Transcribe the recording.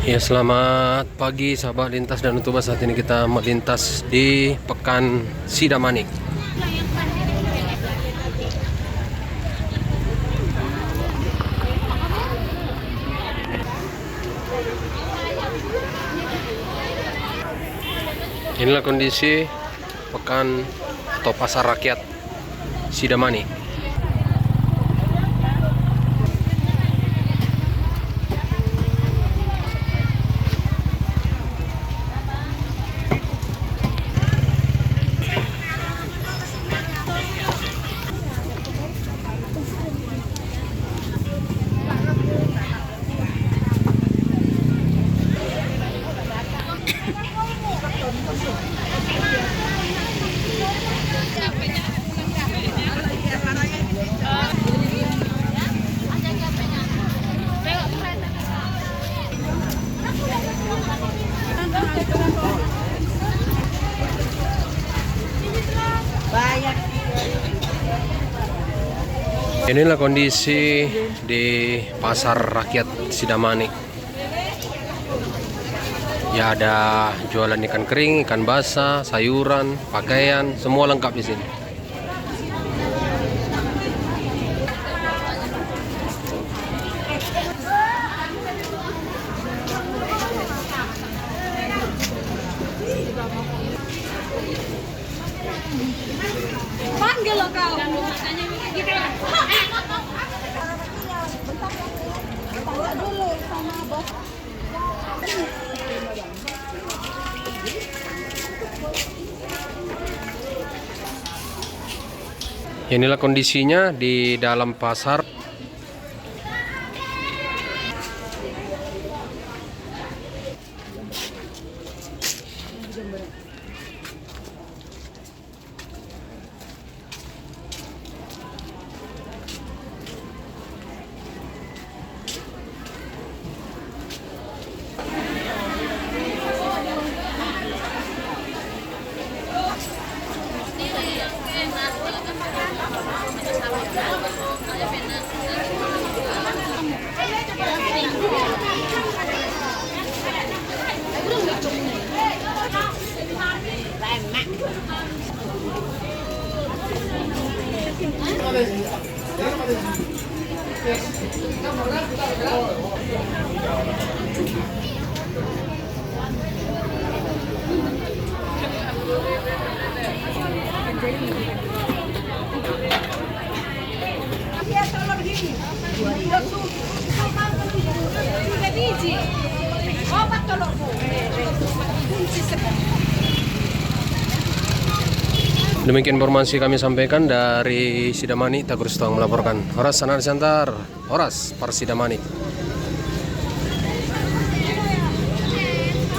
Ya, selamat pagi sahabat lintas dan utubas. Saat ini kita melintas di Pekan Sidamanik. Inilah kondisi pekan atau pasar rakyat Sidamanik. Inilah kondisi di pasar rakyat Sidamanik. Ya, ada jualan ikan kering, ikan basah, sayuran, pakaian, semua lengkap di sini. Panggil lo kau. Dulu sama bos. Inilah kondisinya di dalam pasar. Demikian informasi kami sampaikan dari Sidamanik. Teguh Ristong melaporkan. Horas Sanar Santar, Horas Parsidamanik.